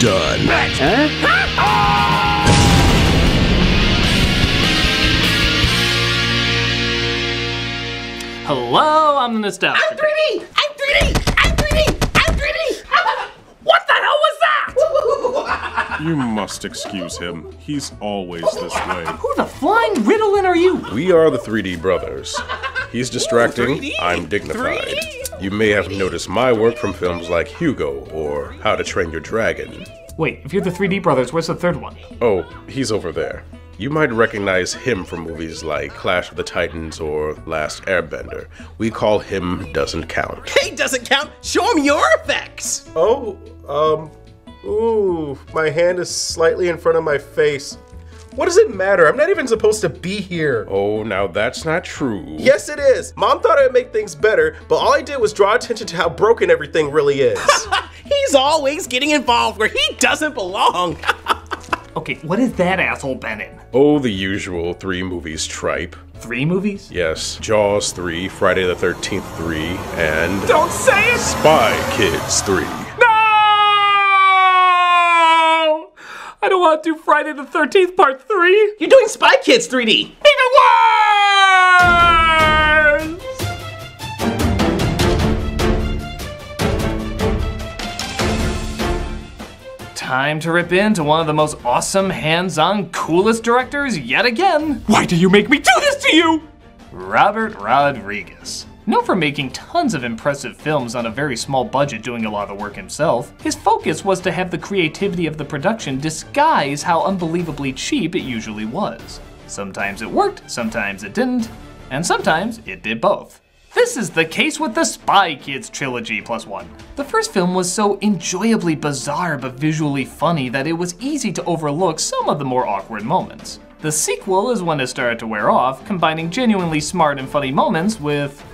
done. Hello, I'm the Nostalgia. I'm 3D! I'm 3D! I'm 3D! I'm 3D! What the hell was that? You must excuse him. He's always this way. Who the flying Ritalin are you? We are the 3D brothers. He's distracting, 3D? I'm dignified. 3D? You may have noticed my work from films like Hugo or How to Train Your Dragon. Wait, if you're the 3D brothers, where's the third one? Oh, he's over there. You might recognize him from movies like Clash of the Titans or Last Airbender. We call him Doesn't Count. Hey, doesn't count. Show him your effects. Ooh, my hand is slightly in front of my face. What does it matter? I'm not even supposed to be here. Oh, now that's not true. Yes, it is. Mom thought I'd make things better, but all I did was draw attention to how broken everything really is. He's always getting involved where he doesn't belong. Okay, what has that asshole been in? Oh, the usual 3 movies tripe. 3 movies? Yes, Jaws 3, Friday the 13th 3, and Don't say it! Spy Kids 3. No! I don't want to do Friday the 13th Part 3. You're doing Spy Kids 3D. Even worse! Time to rip into one of the most awesome, hands-on, coolest directors yet again. Why do you make me do this to you? Robert Rodriguez. Known for making tons of impressive films on a very small budget doing a lot of the work himself, his focus was to have the creativity of the production disguise how unbelievably cheap it usually was. Sometimes it worked, sometimes it didn't, and sometimes it did both. This is the case with the Spy Kids trilogy +1. The first film was so enjoyably bizarre but visually funny that it was easy to overlook some of the more awkward moments. The sequel is when it started to wear off, combining genuinely smart and funny moments with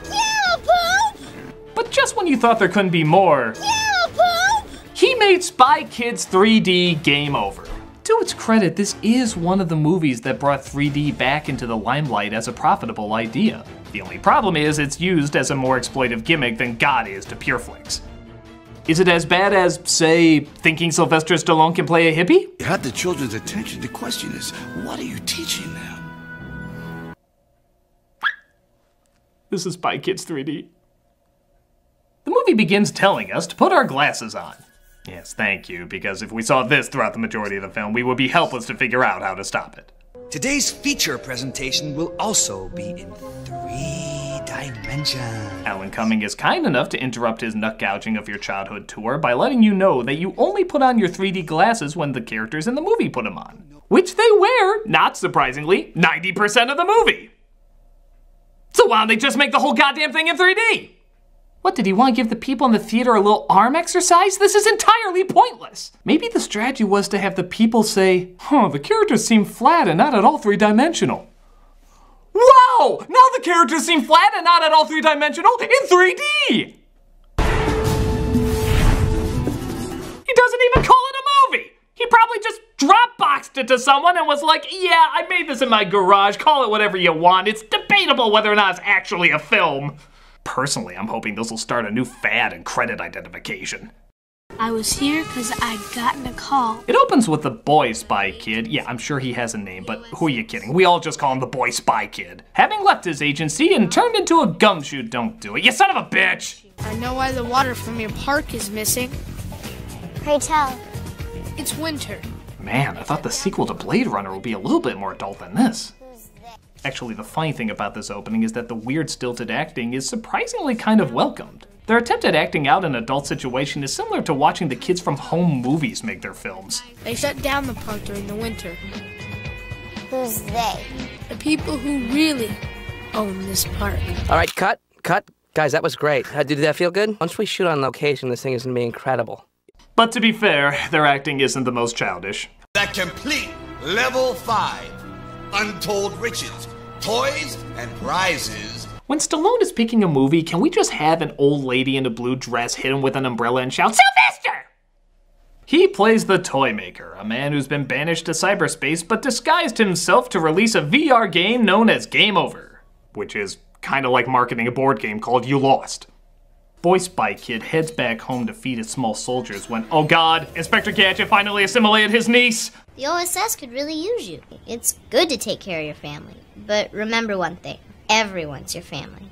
but just when you thought there couldn't be more, he made Spy Kids 3D game over. To its credit, this is one of the movies that brought 3D back into the limelight as a profitable idea. The only problem is it's used as a more exploitive gimmick than God is to pure flicks. Is it as bad as, say, thinking Sylvester Stallone can play a hippie? You had the children's attention. The question is, what are you teaching them? This is Spy Kids 3D. The movie begins telling us to put our glasses on. Yes, thank you, because if we saw this throughout the majority of the film, we would be helpless to figure out how to stop it. Today's feature presentation will also be in 3 dimensions. Alan Cumming is kind enough to interrupt his nut gouging of your childhood tour by letting you know that you only put on your 3D glasses when the characters in the movie put them on. Which they wear, not surprisingly, 90% of the movie. So why don't they just make the whole goddamn thing in 3D? What, did he want to give the people in the theater a little arm exercise? This is entirely pointless. Maybe the strategy was to have the people say, the characters seem flat and not at all 3-dimensional. Wow! Now the characters seem flat and not at all 3-dimensional in 3D! He doesn't even call it a movie! He probably just Dropboxed it to someone and was like, yeah, I made this in my garage, call it whatever you want. It's debatable whether or not it's actually a film. Personally, I'm hoping this will start a new fad in credit identification. I was here because I'd gotten a call. It opens with the boy spy kid. Yeah, I'm sure he has a name, but who are you kidding? We all just call him the boy spy kid. Having left his agency and turned into a gumshoe, don't do it, you son of a bitch! I know why the water from your park is missing. Pray tell. It's winter. Man, I thought the sequel to Blade Runner would be a little bit more adult than this. Actually, the funny thing about this opening is that the weird stilted acting is surprisingly kind of welcomed. Their attempt at acting out an adult situation is similar to watching the kids from home movies make their films. They shut down the park during the winter. Who's they? The people who really own this park. All right, cut. Guys, that was great. Did that feel good? Once we shoot on location, this thing is gonna be incredible. But to be fair, their acting isn't the most childish. That complete level 5. Untold riches, toys, and prizes. When Stallone is picking a movie, can we just have an old lady in a blue dress hit him with an umbrella and shout, Sylvester! He plays the Toy Maker, a man who's been banished to cyberspace but disguised himself to release a VR game known as Game Over, which is kind of like marketing a board game called You Lost. Boy Spy Kid heads back home to feed his small soldiers when, oh god, Inspector Gadget finally assimilated his niece! The OSS could really use you. It's good to take care of your family. But remember one thing. Everyone's your family.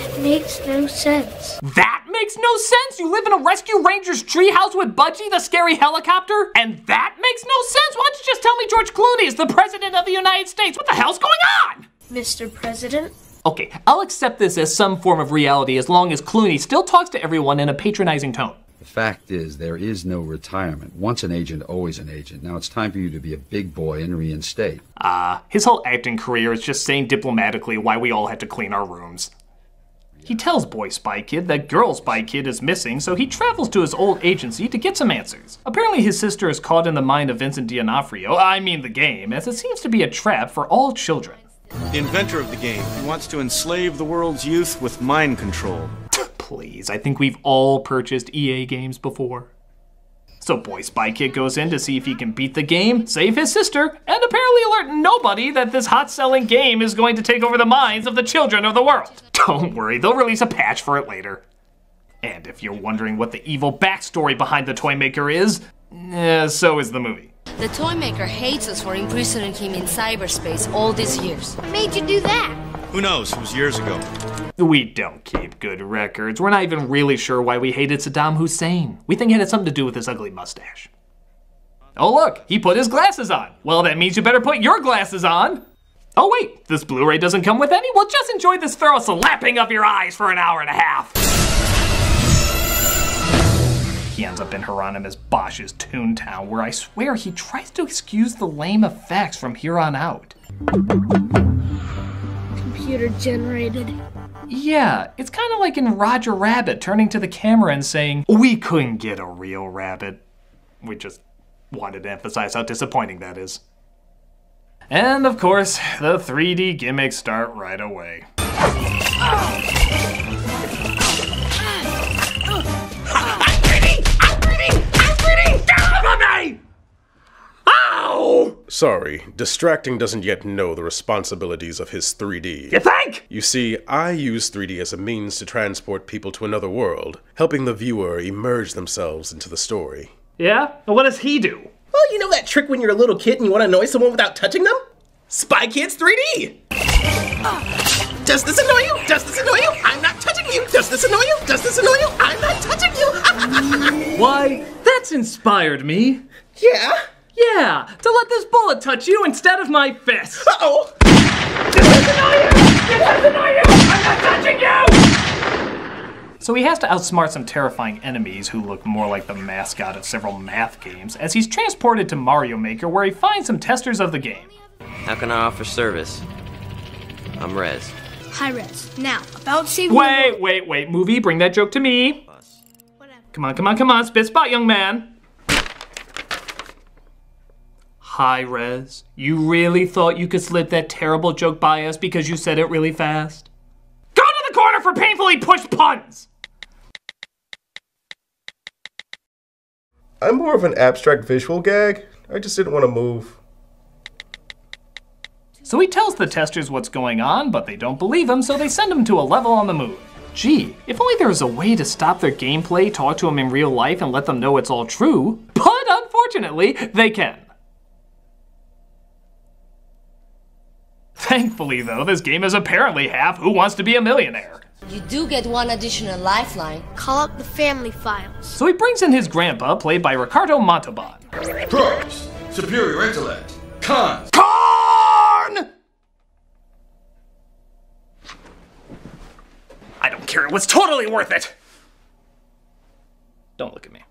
That makes no sense. That makes no sense? You live in a Rescue Rangers treehouse with Budgie, the scary helicopter? And that makes no sense? Why don't you just tell me George Clooney is the President of the United States? What the hell's going on? Mr. President? Okay, I'll accept this as some form of reality as long as Clooney still talks to everyone in a patronizing tone. The fact is, there is no retirement. Once an agent, always an agent. Now it's time for you to be a big boy and reinstate. His whole acting career is just saying diplomatically why we all had to clean our rooms. He tells Boy Spy Kid that Girl Spy Kid is missing, so he travels to his old agency to get some answers. Apparently his sister is caught in the mind of Vincent D'Onofrio, I mean the game, as it seems to be a trap for all children. The inventor of the game, he wants to enslave the world's youth with mind control. Please, I think we've all purchased EA games before. So Boy Spy Kid goes in to see if he can beat the game, save his sister, and apparently alert nobody that this hot-selling game is going to take over the minds of the children of the world. Don't worry, they'll release a patch for it later. And if you're wondering what the evil backstory behind the toy maker is, so is the movie. The toy maker hates us for imprisoning him in cyberspace all these years. What made you do that? Who knows? It was years ago. We don't keep good records. We're not even really sure why we hated Saddam Hussein. We think it had something to do with his ugly mustache. Oh look, he put his glasses on. Well, that means you better put your glasses on. Oh wait, this Blu-ray doesn't come with any? Well, just enjoy this thorough slapping of your eyes for an hour and a half. He ends up in Hieronymus Bosch's Toontown, where I swear he tries to excuse the lame effects from here on out. Computer generated. Yeah, it's kind of like in Roger Rabbit turning to the camera and saying, "We couldn't get a real rabbit." We just wanted to emphasize how disappointing that is. And of course, the 3D gimmicks start right away. Ow! Sorry, distracting doesn't yet know the responsibilities of his 3D. You think? You see, I use 3D as a means to transport people to another world, helping the viewer immerse themselves into the story. Yeah? And what does he do? Well, you know that trick when you're a little kid and you want to annoy someone without touching them? Spy Kids 3D! Does this annoy you? Does this annoy you? I'm not touching you! Does this annoy you? Does this annoy you? I'm not touching you! Why, that's inspired me. Yeah? Yeah, to let this bullet touch you instead of my fist. Uh-oh! Does this annoy you? Does this annoy you? I'm not touching you! So he has to outsmart some terrifying enemies who look more like the mascot of several math games as he's transported to Mario Maker where he finds some testers of the game. How can I offer service? I'm Rez. Hi, Rez. Now, about saving Wait, movie, bring that joke to me. Come on, spit spot, young man. Hi, Rez. You really thought you could slip that terrible joke by us because you said it really fast? Go to the corner for painfully pushed puns! I'm more of an abstract visual gag. I just didn't want to move. So he tells the testers what's going on, but they don't believe him, so they send him to a level on the moon. Gee, if only there was a way to stop their gameplay, talk to them in real life, and let them know it's all true. But unfortunately, they can. Thankfully, though, this game is apparently half Who Wants to Be a Millionaire. You do get one additional lifeline. Call up the family files. So he brings in his grandpa, played by Ricardo Montalban. Pros, superior intellect. Cons. Corn! I don't care, it was totally worth it! Don't look at me.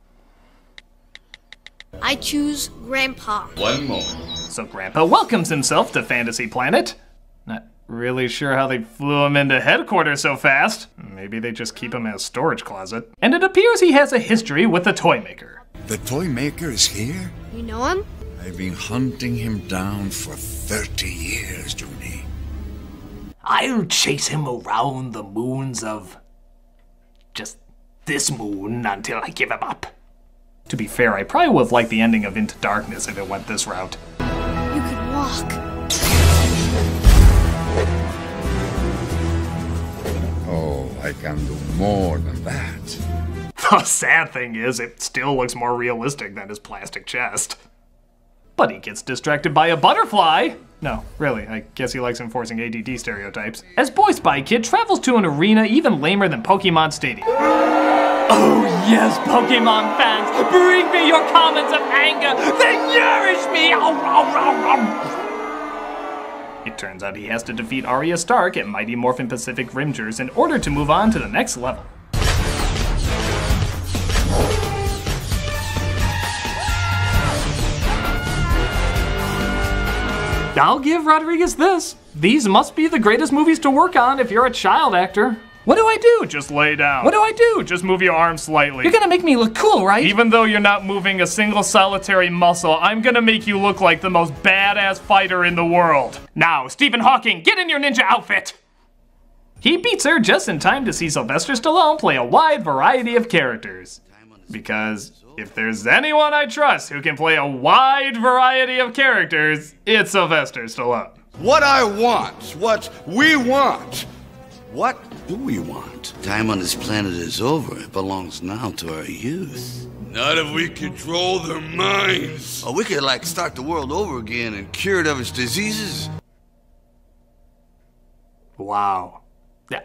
I choose Grandpa. One moment. So Grandpa welcomes himself to Fantasy Planet. Not really sure how they flew him into headquarters so fast. Maybe they just keep him in a storage closet. And it appears he has a history with the toy maker. The toy maker is here? You know him? I've been hunting him down for 30 years, Junie. I'll chase him around the moons of just this moon until I give him up. To be fair, I probably would have liked the ending of Into Darkness if it went this route. You could walk. Oh, can do more than that. The sad thing is, it still looks more realistic than his plastic chest. But he gets distracted by a butterfly. No, really, I guess he likes enforcing ADD stereotypes. As Boy Spy Kid travels to an arena even lamer than Pokemon Stadium. Oh yes, Pokemon fans, bring me your comments of anger, they nourish me! It turns out he has to defeat Arya Stark at Mighty Morphin Pacific Rimgers in order to move on to the next level. I'll give Rodriguez this. These must be the greatest movies to work on if you're a child actor. What do I do? Just lay down. What do I do? Just move your arms slightly. You're gonna make me look cool, right? Even though you're not moving a single solitary muscle, I'm gonna make you look like the most badass fighter in the world. Now, Stephen Hawking, get in your ninja outfit! He beats her just in time to see Sylvester Stallone play a wide variety of characters. Because if there's anyone I trust who can play a wide variety of characters, it's Sylvester Stallone. What I want, what we want. What do we want? Time on this planet is over. It belongs now to our youth. Not if we control their minds. Oh, we could, like, start the world over again and cure it of its diseases. Wow.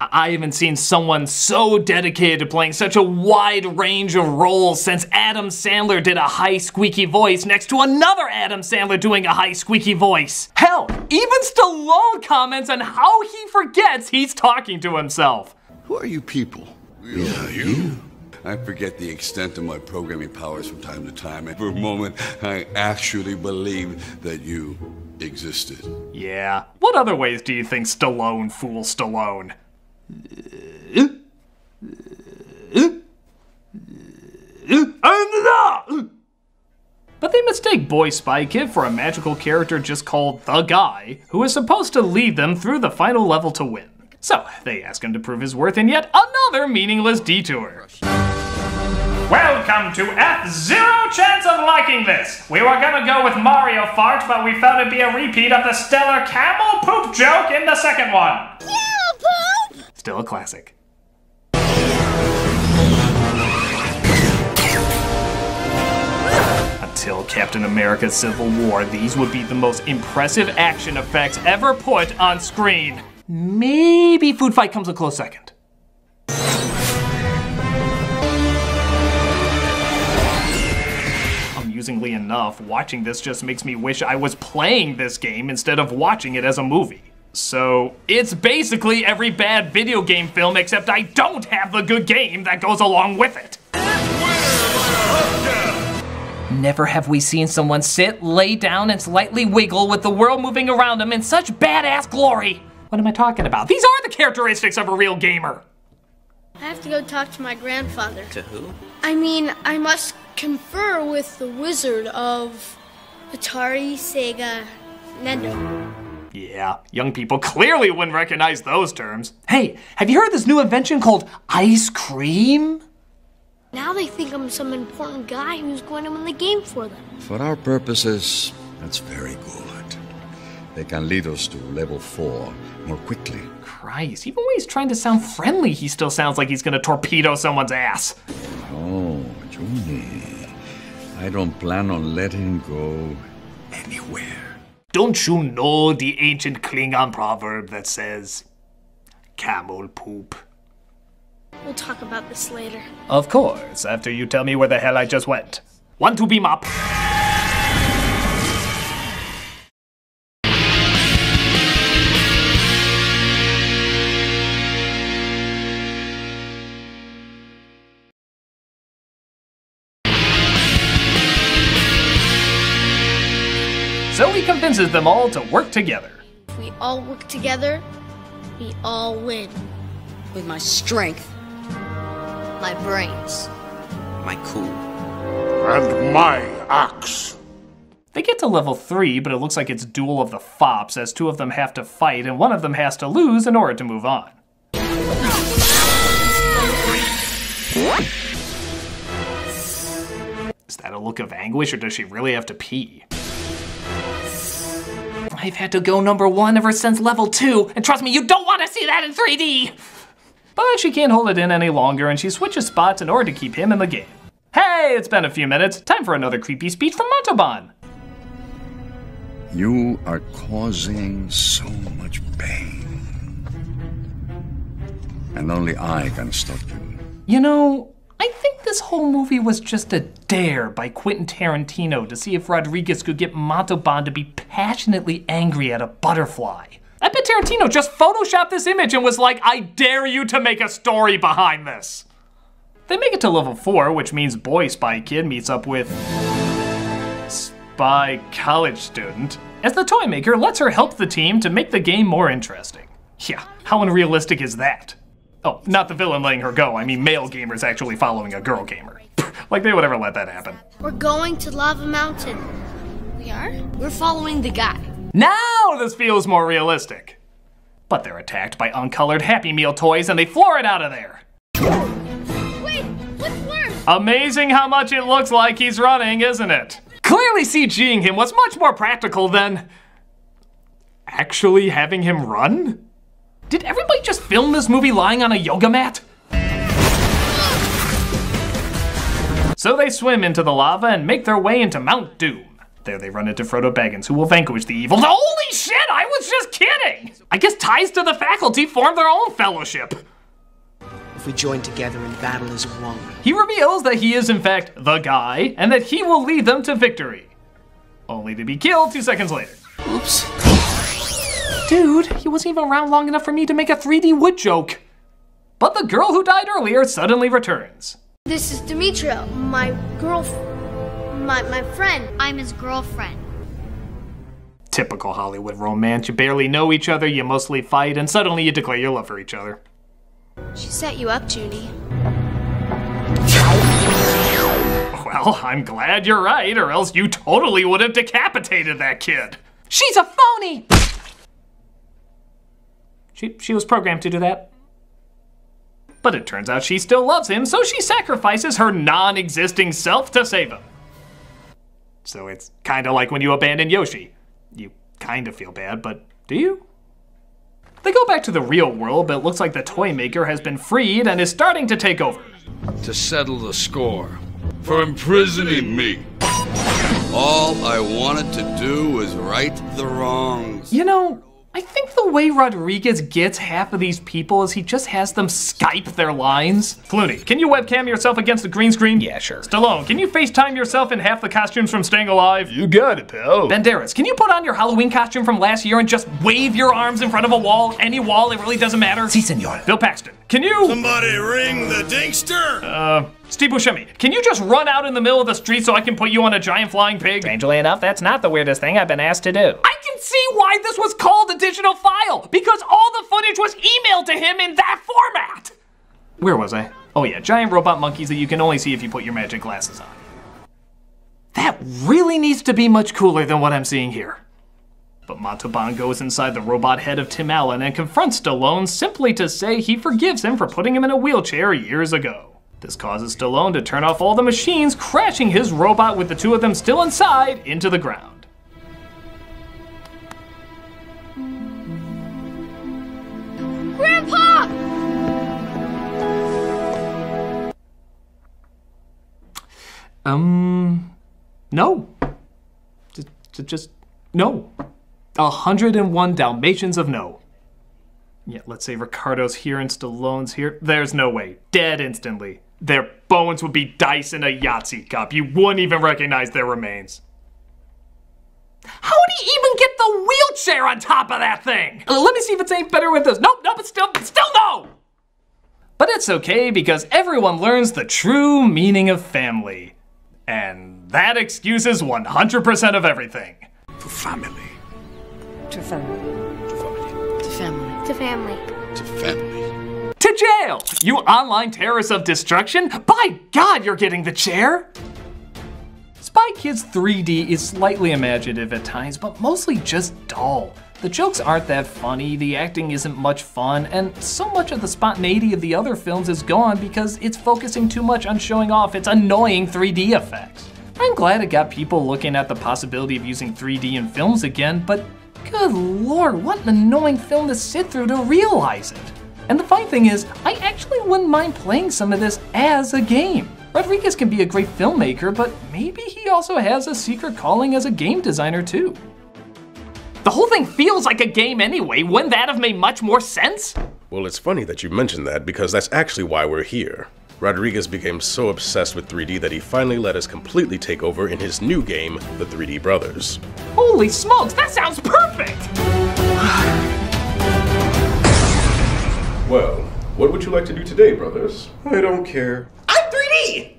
I haven't seen someone so dedicated to playing such a wide range of roles since Adam Sandler did a high squeaky voice next to another Adam Sandler doing a high squeaky voice. Hell, even Stallone comments on how he forgets he's talking to himself. Who are you people? Yeah, you. I forget the extent of my programming powers from time to time, and for a moment, I actually believed that you existed. Yeah. What other ways do you think Stallone fools Stallone? But they mistake Boy Spy Kid for a magical character just called The Guy, who is supposed to lead them through the final level to win. So, they ask him to prove his worth in yet another meaningless detour. Welcome to F Zero Chance of Liking This! We were gonna go with Mario Fart, but we felt it'd be a repeat of the stellar camel poop joke in the second one. Camel poop! Still a classic. Until Captain America Civil War, these would be the most impressive action effects ever put on screen. Maybe Food Fight comes a close second. Amusingly enough, watching this just makes me wish I was playing this game instead of watching it as a movie. So, it's basically every bad video game film except I don't have the good game that goes along with it. Never have we seen someone sit, lay down, and slightly wiggle with the world moving around them in such badass glory. What am I talking about? These are the characteristics of a real gamer. I have to go talk to my grandfather. To who? I mean, I must confer with the wizard of Atari, Sega, Nintendo. Yeah, young people clearly wouldn't recognize those terms. Hey, have you heard this new invention called ice cream? Now they think I'm some important guy who's going to win the game for them. For our purposes, that's very good. They can lead us to level 4 more quickly. Christ, even when he's trying to sound friendly, he still sounds like he's gonna torpedo someone's ass. Oh, Juni, I don't plan on letting go anywhere. Don't you know the ancient Klingon proverb that says, camel poop? We'll talk about this later. Of course, after you tell me where the hell I just went. Want to beam up? So he convinces them all to work together. If we all work together, we all win. With my strength. My brains. My cool. And my axe. They get to level 3, but it looks like it's Duel of the Fops, as 2 of them have to fight, and one of them has to lose in order to move on. Is that a look of anguish, or does she really have to pee? I've had to go number 1 ever since level 2, and trust me, you don't want to see that in 3D! But she can't hold it in any longer and she switches spots in order to keep him in the game. Hey, it's been a few minutes. Time for another creepy speech from Montalban. You are causing so much pain. And only I can stop you. You know, I think this whole movie was just a dare by Quentin Tarantino to see if Rodriguez could get Montalban to be passionately angry at a butterfly. I bet Tarantino just photoshopped this image and was like, I dare you to make a story behind this. They make it to level 4, which means boy spy kid meets up with spy college student, as the toy maker lets her help the team to make the game more interesting. Yeah, how unrealistic is that? Oh, not the villain letting her go, I mean male gamers actually following a girl gamer. Like they would ever let that happen. We're going to Lava Mountain. We are? We're following the guy. Now this feels more realistic. But they're attacked by uncolored Happy Meal toys and they floor it out of there. Wait, what's worse? Amazing how much it looks like he's running, isn't it? Clearly CGing him was much more practical than actually having him run? Did everybody just film this movie lying on a yoga mat? So they swim into the lava and make their way into Mount Doom. There they run into Frodo Baggins, who will vanquish the evil. Holy shit, I was just kidding! I guess ties to the faculty form their own fellowship. If we join together in battle as one. He reveals that he is in fact the guy, and that he will lead them to victory. Only to be killed 2 seconds later. Oops. Dude, he wasn't even around long enough for me to make a 3D wood joke. But the girl who died earlier suddenly returns. This is Demetria, my friend. I'm his girlfriend. Typical Hollywood romance. You barely know each other, you mostly fight, and suddenly you declare your love for each other. She set you up, Judy. Well, I'm glad you're right, or else you totally would have decapitated that kid. She's a phony! She was programmed to do that. But it turns out she still loves him, so she sacrifices her non-existing self to save him. So it's kinda like when you abandon Yoshi. You kinda feel bad, but do you? They go back to the real world, but it looks like the toy maker has been freed and is starting to take over. To settle the score for imprisoning me. All I wanted to do was right the wrongs. You know, I think the way Rodriguez gets half of these people is he just has them Skype their lines. Clooney, can you webcam yourself against the green screen? Yeah, sure. Stallone, can you FaceTime yourself in half the costumes from Staying Alive? You got it, pal. Banderas, can you put on your Halloween costume from last year and just wave your arms in front of a wall? Any wall, it really doesn't matter. Si, senor. Bill Paxton, can you... Somebody ring the Dinkster! Steve Buscemi, can you just run out in the middle of the street so I can put you on a giant flying pig? Strangely enough, that's not the weirdest thing I've been asked to do. I can see why this was called a digital file, because all the footage was emailed to him in that format. Where was I? Oh yeah, giant robot monkeys that you can only see if you put your magic glasses on. That really needs to be much cooler than what I'm seeing here. But Montalban goes inside the robot head of Tim Allen and confronts Stallone simply to say he forgives him for putting him in a wheelchair years ago. This causes Stallone to turn off all the machines, crashing his robot with the two of them still inside into the ground. Grandpa! No. Just no. 101 Dalmatians of no. Yeah, let's say Ricardo's here and Stallone's here. There's no way. Dead instantly. Their bones would be dice in a Yahtzee cup. You wouldn't even recognize their remains. How would he even get the wheelchair on top of that thing? Let me see if it's any better with this. Nope, but still no! But it's okay because everyone learns the true meaning of family. And that excuses 100% of everything. To family. To family. To family. To family. To family. To family. To jail! You online terrorists of destruction! By God, you're getting the chair! Spy Kids 3D is slightly imaginative at times, but mostly just dull. The jokes aren't that funny, the acting isn't much fun, and so much of the spontaneity of the other films is gone because it's focusing too much on showing off its annoying 3D effects. I'm glad it got people looking at the possibility of using 3D in films again, but good lord, what an annoying film to sit through to realize it. And the funny thing is, I actually wouldn't mind playing some of this as a game. Rodriguez can be a great filmmaker, but maybe he also has a secret calling as a game designer too. The whole thing feels like a game anyway. Wouldn't that have made much more sense? Well, it's funny that you mentioned that because that's actually why we're here. Rodriguez became so obsessed with 3D that he finally let us completely take over in his new game, The 3D Brothers. Holy smokes, that sounds perfect! Well, what would you like to do today, brothers? I don't care. I'm 3D!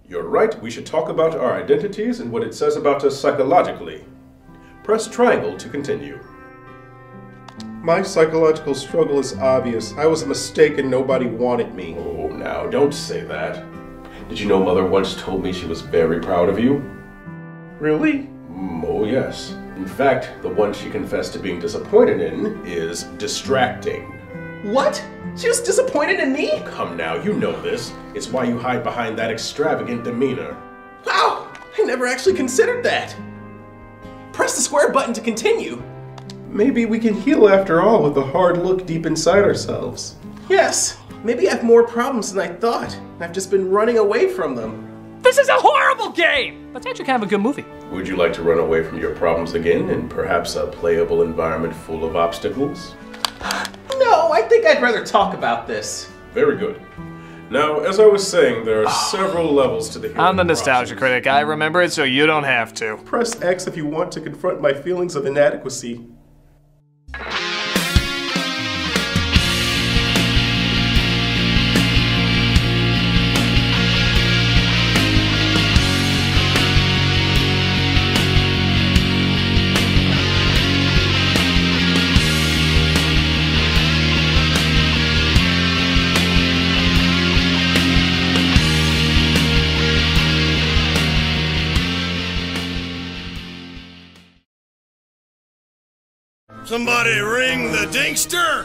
You're right, we should talk about our identities and what it says about us psychologically. Press triangle to continue. My psychological struggle is obvious. I was a mistake and nobody wanted me. Oh, now, don't say that. Did you know Mother once told me she was very proud of you? Really? Oh, yes. In fact, the one she confessed to being disappointed in is distracting. What? She was disappointed in me? Come now, you know this. It's why you hide behind that extravagant demeanor. Wow! I never actually considered that. Press the square button to continue. Maybe we can heal after all with a hard look deep inside ourselves. Yes, maybe I have more problems than I thought. I've just been running away from them. This is a horrible game! But it's actually kind of a good movie. Would you like to run away from your problems again in perhaps a playable environment full of obstacles? No, I think I'd rather talk about this. Very good. Now, as I was saying, there are several levels to the healing I'm the nostalgia critic. I remember it so you don't have to. Press X if you want to confront my feelings of inadequacy. Somebody ring the dingster!